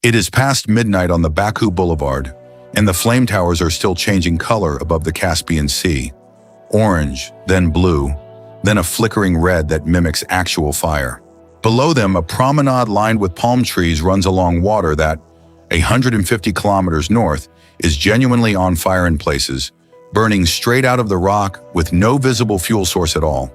It is past midnight on the Baku Boulevard, and the flame towers are still changing color above the Caspian Sea. Orange, then blue, then a flickering red that mimics actual fire. Below them, a promenade lined with palm trees runs along water that, 150 kilometers north, is genuinely on fire in places, burning straight out of the rock with no visible fuel source at all.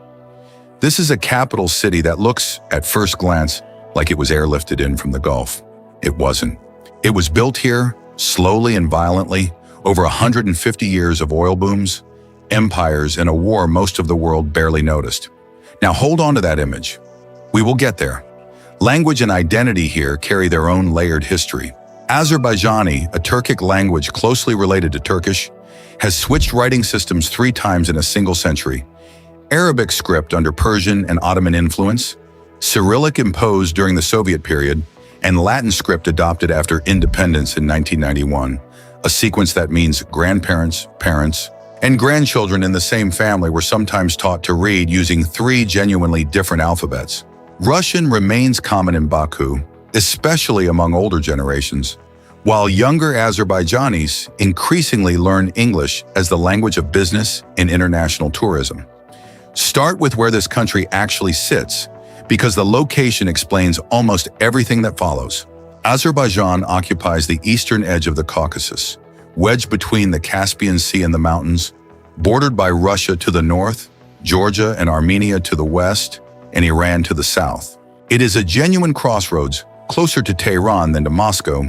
This is a capital city that looks, at first glance, like it was airlifted in from the Gulf. It wasn't. It was built here, slowly and violently, over 150 years of oil booms, empires, and a war most of the world barely noticed. Now hold on to that image. We will get there. Language and identity here carry their own layered history. Azerbaijani, a Turkic language closely related to Turkish, has switched writing systems 3 times in a single century. Arabic script under Persian and Ottoman influence, Cyrillic imposed during the Soviet period, and Latin script adopted after independence in 1991, a sequence that means grandparents, parents, and grandchildren in the same family were sometimes taught to read using 3 genuinely different alphabets. Russian remains common in Baku, especially among older generations, while younger Azerbaijanis increasingly learn English as the language of business and international tourism. Start with where this country actually sits, because the location explains almost everything that follows. Azerbaijan occupies the eastern edge of the Caucasus, wedged between the Caspian Sea and the mountains, bordered by Russia to the north, Georgia and Armenia to the west, and Iran to the south. It is a genuine crossroads, closer to Tehran than to Moscow,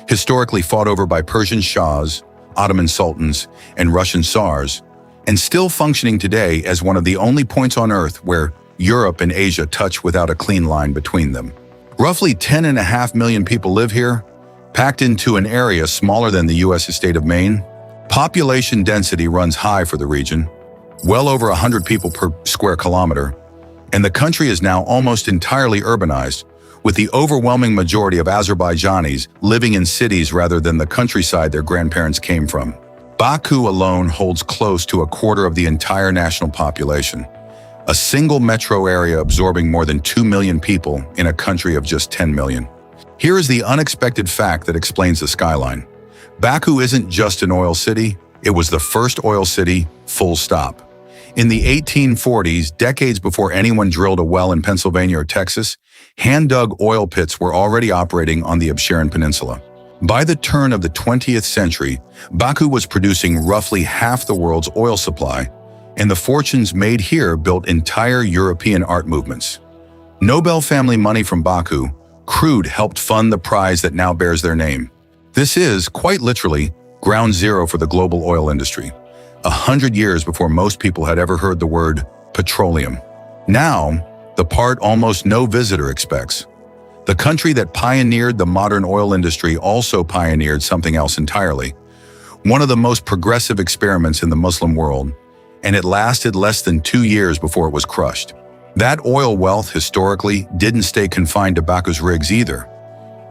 historically fought over by Persian Shahs, Ottoman sultans, and Russian Tsars, and still functioning today as one of the only points on Earth where Europe and Asia touch without a clean line between them. Roughly 10.5 million people live here, packed into an area smaller than the U.S. state of Maine. Population density runs high for the region, well over 100 people per square kilometer, and the country is now almost entirely urbanized, with the overwhelming majority of Azerbaijanis living in cities rather than the countryside their grandparents came from. Baku alone holds close to a quarter of the entire national population, a single metro area absorbing more than 2 million people in a country of just 10 million. Here is the unexpected fact that explains the skyline. Baku isn't just an oil city, it was the first oil city, full stop. In the 1840s, decades before anyone drilled a well in Pennsylvania or Texas, hand-dug oil pits were already operating on the Absheron Peninsula. By the turn of the 20th century, Baku was producing roughly half the world's oil supply, and the fortunes made here built entire European art movements. Nobel family money from Baku, crude helped fund the prize that now bears their name. This is, quite literally, ground zero for the global oil industry, 100 years before most people had ever heard the word petroleum. Now, the part almost no visitor expects. The country that pioneered the modern oil industry also pioneered something else entirely, one of the most progressive experiments in the Muslim world, and it lasted less than 2 years before it was crushed. That oil wealth historically didn't stay confined to Baku's rigs either.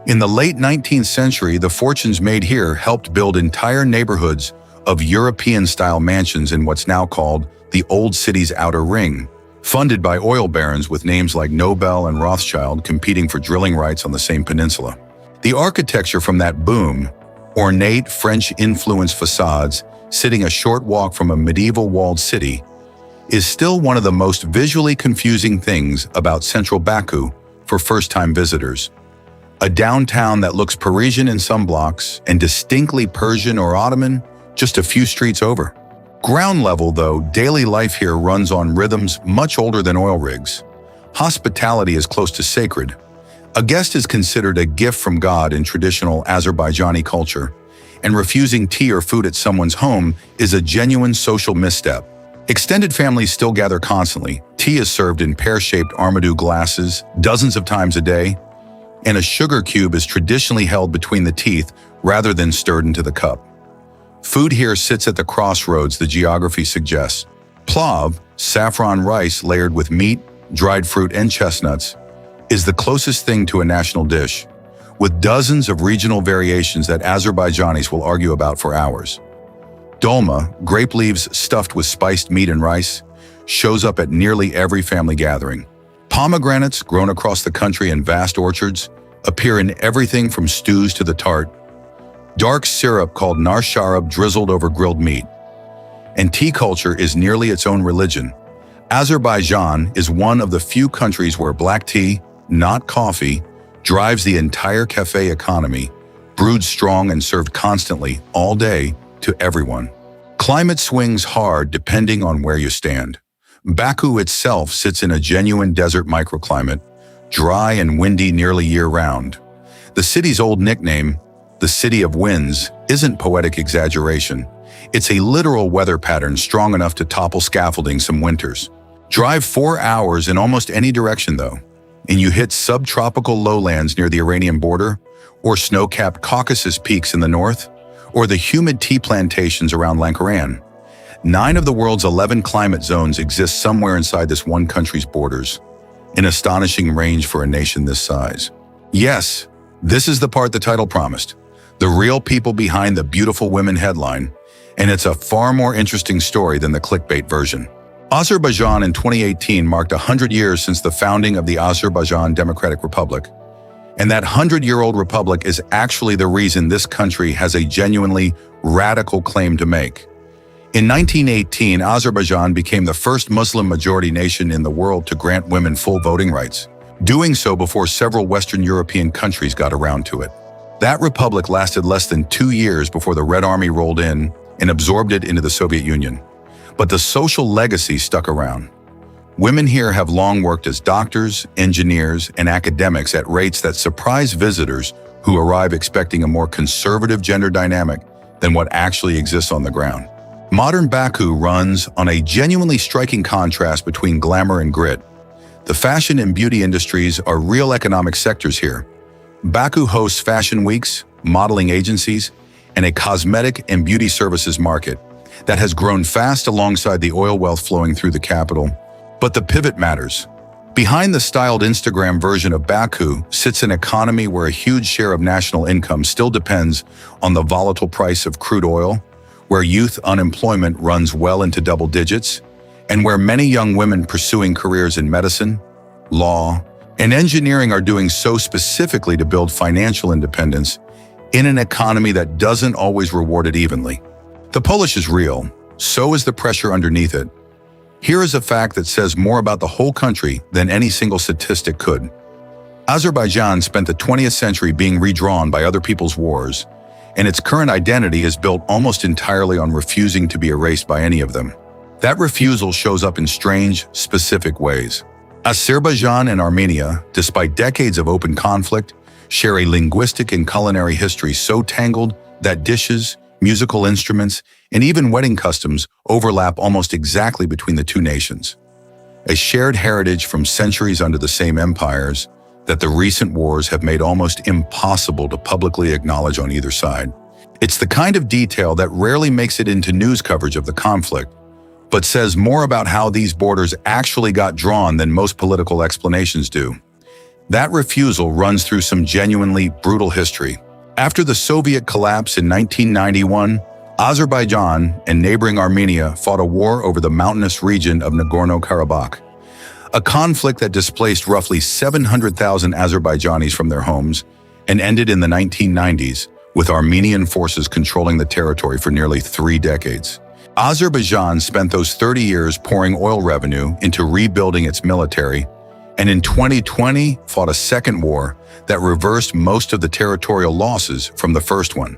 In the late 19th century, the fortunes made here helped build entire neighborhoods of European-style mansions in what's now called the Old City's Outer Ring, funded by oil barons with names like Nobel and Rothschild competing for drilling rights on the same peninsula. The architecture from that boom, ornate French-influenced facades sitting a short walk from a medieval walled city, is still one of the most visually confusing things about central Baku for first-time visitors. A downtown that looks Parisian in some blocks and distinctly Persian or Ottoman just a few streets over. Ground level, though, daily life here runs on rhythms much older than oil rigs. Hospitality is close to sacred. A guest is considered a gift from God in traditional Azerbaijani culture, and refusing tea or food at someone's home is a genuine social misstep. Extended families still gather constantly. Tea is served in pear-shaped armadillo glasses dozens of times a day, and a sugar cube is traditionally held between the teeth rather than stirred into the cup. Food here sits at the crossroads the geography suggests. Plav, saffron rice layered with meat, dried fruit, and chestnuts, is the closest thing to a national dish, with dozens of regional variations that Azerbaijanis will argue about for hours. Dolma, grape leaves stuffed with spiced meat and rice, shows up at nearly every family gathering. Pomegranates grown across the country in vast orchards, appear in everything from stews to the tart, dark syrup called nar sharab drizzled over grilled meat, and tea culture is nearly its own religion. Azerbaijan is one of the few countries where black tea, not coffee, drives the entire cafe economy, brewed strong and served constantly, all day, to everyone. Climate swings hard depending on where you stand. Baku itself sits in a genuine desert microclimate, dry and windy nearly year-round. The city's old nickname, the City of Winds, isn't poetic exaggeration. It's a literal weather pattern strong enough to topple scaffolding some winters. Drive 4 hours in almost any direction, though, and you hit subtropical lowlands near the Iranian border, or snow-capped Caucasus peaks in the north, or the humid tea plantations around Lankaran. 9 of the world's 11 climate zones exist somewhere inside this one country's borders, an astonishing range for a nation this size. Yes, this is the part the title promised, the real people behind the beautiful women headline, and it's a far more interesting story than the clickbait version. Azerbaijan in 2018 marked 100 years since the founding of the Azerbaijan Democratic Republic, and that 100-year-old republic is actually the reason this country has a genuinely radical claim to make. In 1918, Azerbaijan became the first Muslim-majority nation in the world to grant women full voting rights, doing so before several Western European countries got around to it. That republic lasted less than 2 years before the Red Army rolled in and absorbed it into the Soviet Union. But the social legacy stuck around. Women here have long worked as doctors, engineers, and academics at rates that surprise visitors who arrive expecting a more conservative gender dynamic than what actually exists on the ground. Modern Baku runs on a genuinely striking contrast between glamour and grit. The fashion and beauty industries are real economic sectors here. Baku hosts fashion weeks, modeling agencies, and a cosmetic and beauty services market that has grown fast alongside the oil wealth flowing through the capital. But the pivot matters. Behind the styled Instagram version of Baku sits an economy where a huge share of national income still depends on the volatile price of crude oil, where youth unemployment runs well into double digits, and where many young women pursuing careers in medicine, law, and engineering are doing so specifically to build financial independence in an economy that doesn't always reward it evenly. The Polish is real, so is the pressure underneath it. Here is a fact that says more about the whole country than any single statistic could. Azerbaijan spent the 20th century being redrawn by other people's wars, and its current identity is built almost entirely on refusing to be erased by any of them. That refusal shows up in strange, specific ways. Azerbaijan and Armenia, despite decades of open conflict, share a linguistic and culinary history so tangled that dishes, musical instruments, and even wedding customs overlap almost exactly between the two nations. A shared heritage from centuries under the same empires that the recent wars have made almost impossible to publicly acknowledge on either side. It's the kind of detail that rarely makes it into news coverage of the conflict, but says more about how these borders actually got drawn than most political explanations do. That refusal runs through some genuinely brutal history. After the Soviet collapse in 1991, Azerbaijan and neighboring Armenia fought a war over the mountainous region of Nagorno-Karabakh, a conflict that displaced roughly 700,000 Azerbaijanis from their homes and ended in the 1990s, with Armenian forces controlling the territory for nearly 3 decades. Azerbaijan spent those 30 years pouring oil revenue into rebuilding its military, and in 2020 fought a second war that reversed most of the territorial losses from the first one,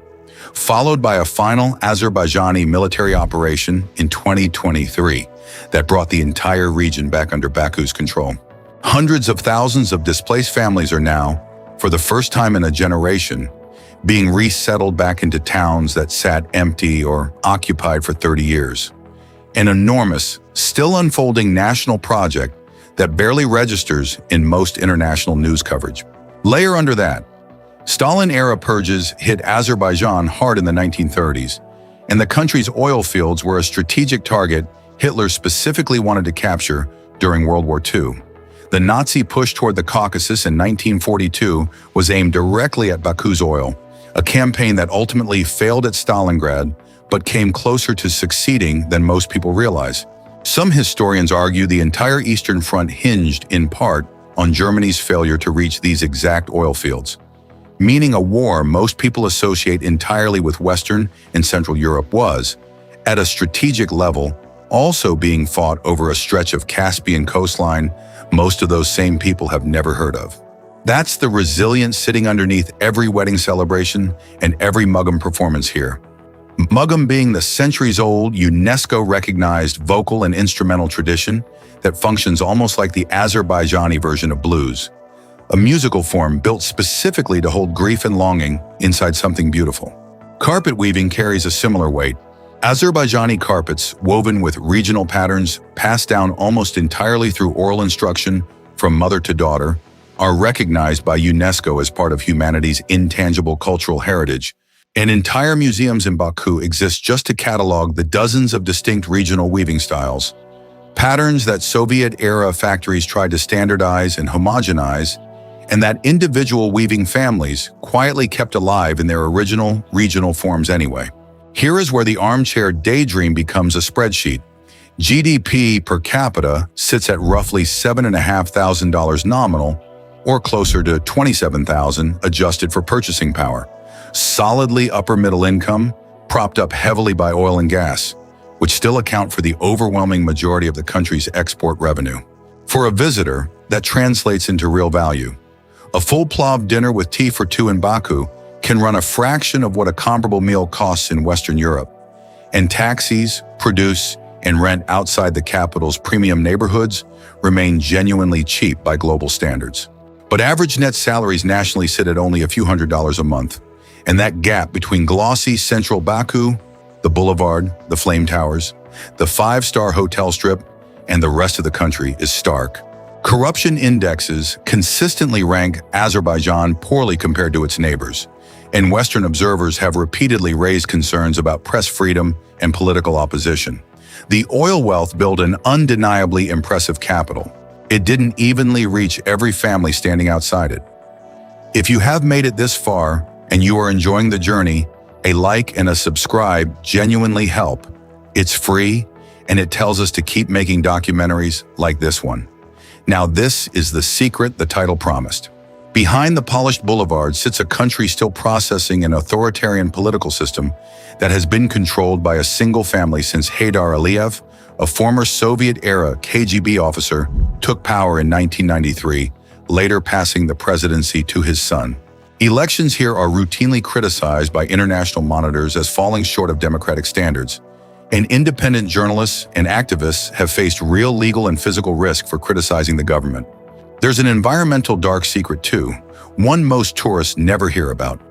followed by a final Azerbaijani military operation in 2023 that brought the entire region back under Baku's control. Hundreds of thousands of displaced families are now, for the first time in a generation, being resettled back into towns that sat empty or occupied for 30 years. An enormous, still unfolding national project that barely registers in most international news coverage. Layer under that, Stalin-era purges hit Azerbaijan hard in the 1930s, and the country's oil fields were a strategic target Hitler specifically wanted to capture during World War II. The Nazi push toward the Caucasus in 1942 was aimed directly at Baku's oil, a campaign that ultimately failed at Stalingrad but came closer to succeeding than most people realize. Some historians argue the entire Eastern Front hinged, in part, on Germany's failure to reach these exact oil fields, meaning a war most people associate entirely with Western and Central Europe was, at a strategic level, also being fought over a stretch of Caspian coastline most of those same people have never heard of. That's the resilience sitting underneath every wedding celebration and every Mugham performance here. Mugham being the centuries-old, UNESCO-recognized vocal and instrumental tradition that functions almost like the Azerbaijani version of blues, a musical form built specifically to hold grief and longing inside something beautiful. Carpet weaving carries a similar weight. Azerbaijani carpets, woven with regional patterns passed down almost entirely through oral instruction from mother to daughter, are recognized by UNESCO as part of humanity's intangible cultural heritage, and entire museums in Baku exist just to catalog the dozens of distinct regional weaving styles, patterns that Soviet-era factories tried to standardize and homogenize, and that individual weaving families quietly kept alive in their original regional forms anyway. Here is where the armchair daydream becomes a spreadsheet. GDP per capita sits at roughly $7,500 nominal, or closer to $27,000 adjusted for purchasing power. Solidly upper middle income, propped up heavily by oil and gas, which still account for the overwhelming majority of the country's export revenue. For a visitor, that translates into real value. A full plav dinner with tea for two in Baku can run a fraction of what a comparable meal costs in Western Europe, and taxis, produce, and rent outside the capital's premium neighborhoods remain genuinely cheap by global standards. But average net salaries nationally sit at only a few $100s a month, and that gap between glossy central Baku, the boulevard, the flame towers, the five-star hotel strip, and the rest of the country is stark. Corruption indexes consistently rank Azerbaijan poorly compared to its neighbors, and Western observers have repeatedly raised concerns about press freedom and political opposition. The oil wealth built an undeniably impressive capital. It didn't evenly reach every family standing outside it. If you have made it this far and you are enjoying the journey, a like and a subscribe genuinely help. It's free, and it tells us to keep making documentaries like this one. Now this is the secret the title promised. Behind the polished boulevard sits a country still processing an authoritarian political system that has been controlled by a single family since Haydar Aliyev, a former Soviet-era KGB officer, took power in 1993, later passing the presidency to his son. Elections here are routinely criticized by international monitors as falling short of democratic standards, and independent journalists and activists have faced real legal and physical risk for criticizing the government. There's an environmental dark secret too, one most tourists never hear about.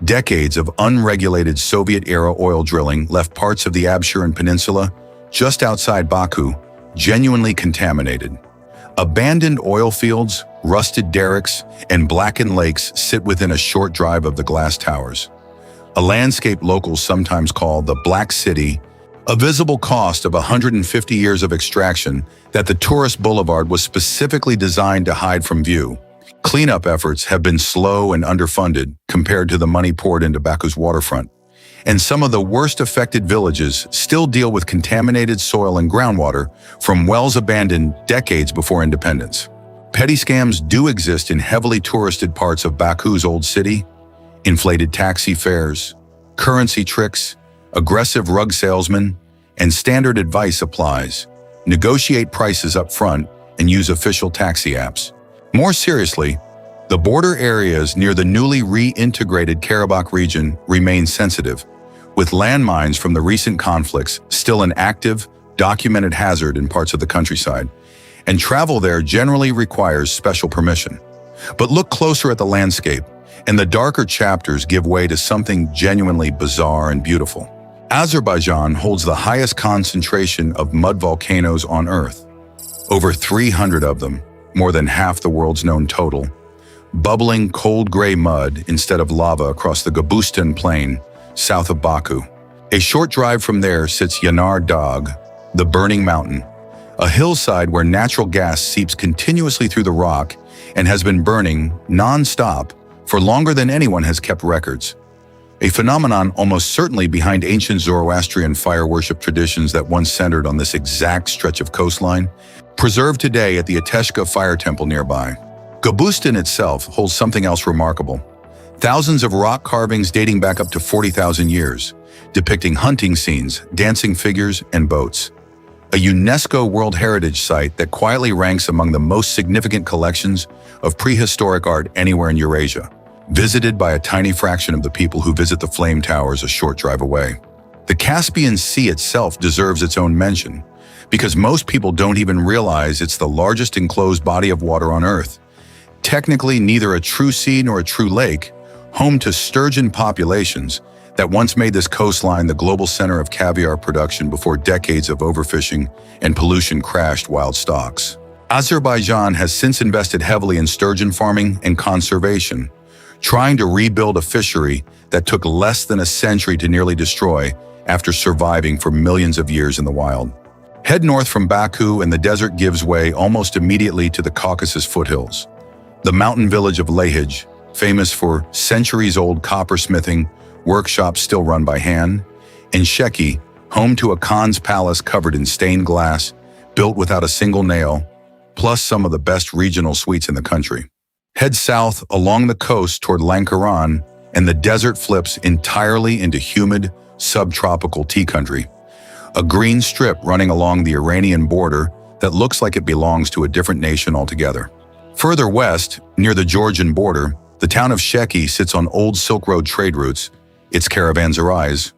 Decades of unregulated Soviet-era oil drilling left parts of the Absheron Peninsula, just outside Baku, genuinely contaminated. Abandoned oil fields, rusted derricks, and blackened lakes sit within a short drive of the glass towers. A landscape locals sometimes call the Black City, a visible cost of 150 years of extraction that the tourist boulevard was specifically designed to hide from view. Cleanup efforts have been slow and underfunded compared to the money poured into Baku's waterfront, and some of the worst affected villages still deal with contaminated soil and groundwater from wells abandoned decades before independence. Petty scams do exist in heavily touristed parts of Baku's old city: inflated taxi fares, currency tricks, aggressive rug salesmen, and standard advice applies. Negotiate prices up front and use official taxi apps. More seriously, the border areas near the newly reintegrated Karabakh region remain sensitive, with landmines from the recent conflicts still an active, documented hazard in parts of the countryside, and travel there generally requires special permission. But look closer at the landscape, and the darker chapters give way to something genuinely bizarre and beautiful. Azerbaijan holds the highest concentration of mud volcanoes on Earth. Over 300 of them, more than half the world's known total, bubbling cold gray mud instead of lava across the Gobustan Plain, south of Baku. A short drive from there sits Yanar Dagh, the burning mountain, a hillside where natural gas seeps continuously through the rock and has been burning non-stop for longer than anyone has kept records. A phenomenon almost certainly behind ancient Zoroastrian fire worship traditions that once centered on this exact stretch of coastline. preserved today at the Ateshka Fire Temple nearby. Gobustan itself holds something else remarkable. Thousands of rock carvings dating back up to 40,000 years, depicting hunting scenes, dancing figures, and boats. A UNESCO World Heritage Site that quietly ranks among the most significant collections of prehistoric art anywhere in Eurasia, visited by a tiny fraction of the people who visit the Flame Towers a short drive away. The Caspian Sea itself deserves its own mention, because most people don't even realize it's the largest enclosed body of water on Earth. Technically neither a true sea nor a true lake, home to sturgeon populations that once made this coastline the global center of caviar production before decades of overfishing and pollution crashed wild stocks. Azerbaijan has since invested heavily in sturgeon farming and conservation, trying to rebuild a fishery that took less than a century to nearly destroy after surviving for millions of years in the wild. Head north from Baku and the desert gives way almost immediately to the Caucasus foothills. The mountain village of Lahij, famous for centuries-old coppersmithing workshops still run by hand, and Sheki, home to a Khan's palace covered in stained glass, built without a single nail, plus some of the best regional suites in the country. Head south along the coast toward Lankaran, and the desert flips entirely into humid, subtropical tea country, a green strip running along the Iranian border that looks like it belongs to a different nation altogether. Further west, near the Georgian border, the town of Sheki sits on old Silk Road trade routes, its caravanserais,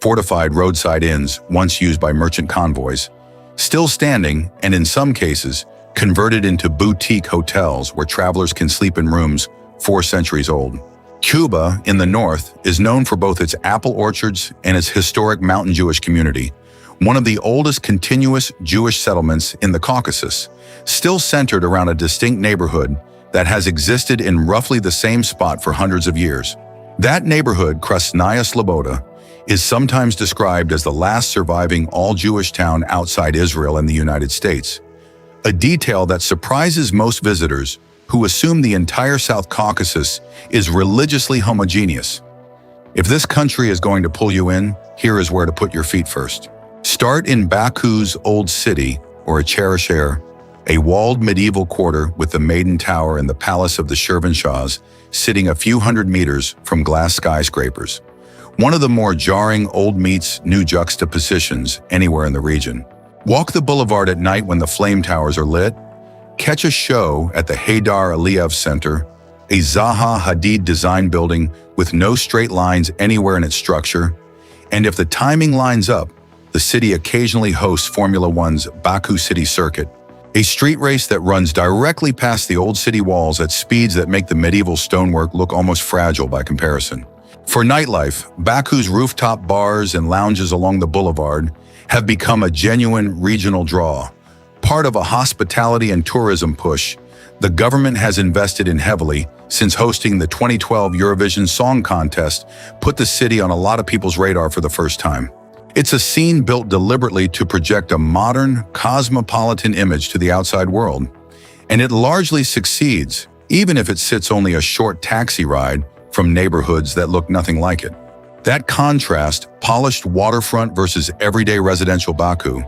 fortified roadside inns once used by merchant convoys, still standing and in some cases converted into boutique hotels where travelers can sleep in rooms 4 centuries old. Cuba, in the north, is known for both its apple orchards and its historic mountain Jewish community, one of the oldest continuous Jewish settlements in the Caucasus, still centered around a distinct neighborhood that has existed in roughly the same spot for hundreds of years. That neighborhood, Krasnaya Sloboda, is sometimes described as the last surviving all-Jewish town outside Israel and the United States, a detail that surprises most visitors who assume the entire South Caucasus is religiously homogeneous. If this country is going to pull you in, here is where to put your feet first. Start in Baku's Old City, or Chereshare, a walled medieval quarter with the Maiden Tower and the Palace of the Shirvanshahs sitting a few hundred meters from glass skyscrapers, one of the more jarring old meets new juxtapositions anywhere in the region. Walk the boulevard at night when the flame towers are lit, catch a show at the Haydar Aliyev Center, a Zaha Hadid design building with no straight lines anywhere in its structure, and if the timing lines up, the city occasionally hosts Formula One's Baku City Circuit, a street race that runs directly past the old city walls at speeds that make the medieval stonework look almost fragile by comparison. For nightlife, Baku's rooftop bars and lounges along the boulevard have become a genuine regional draw. Part of a hospitality and tourism push the government has invested in heavily since hosting the 2012 Eurovision Song Contest put the city on a lot of people's radar for the first time. It's a scene built deliberately to project a modern, cosmopolitan image to the outside world, and it largely succeeds, even if it sits only a short taxi ride from neighborhoods that look nothing like it. That contrast, polished waterfront versus everyday residential Baku,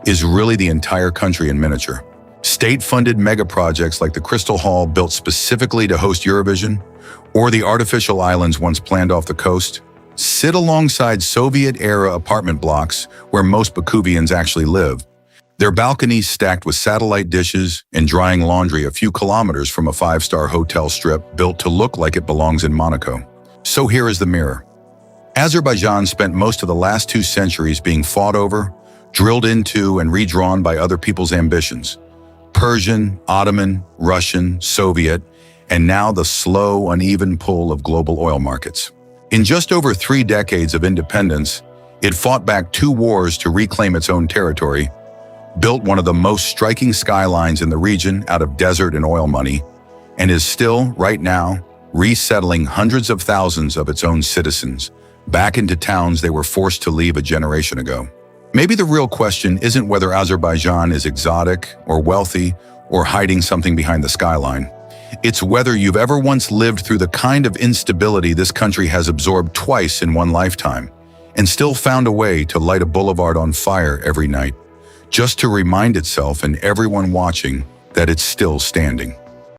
is really the entire country in miniature. State-funded mega projects like the Crystal Hall built specifically to host Eurovision, or the artificial islands once planned off the coast, sit alongside Soviet-era apartment blocks where most Bakuvians actually live, their balconies stacked with satellite dishes and drying laundry a few kilometers from a 5-star hotel strip built to look like it belongs in Monaco. So here is the mirror. Azerbaijan spent most of the last 2 centuries being fought over, drilled into, and redrawn by other people's ambitions. Persian, Ottoman, Russian, Soviet, and now the slow, uneven pull of global oil markets. In just over 3 decades of independence, it fought back 2 wars to reclaim its own territory, built one of the most striking skylines in the region out of desert and oil money, and is still, right now, resettling hundreds of thousands of its own citizens back into towns they were forced to leave a generation ago. Maybe the real question isn't whether Azerbaijan is exotic or wealthy or hiding something behind the skyline. It's whether you've ever once lived through the kind of instability this country has absorbed twice in one lifetime and still found a way to light a boulevard on fire every night, just to remind itself and everyone watching that it's still standing.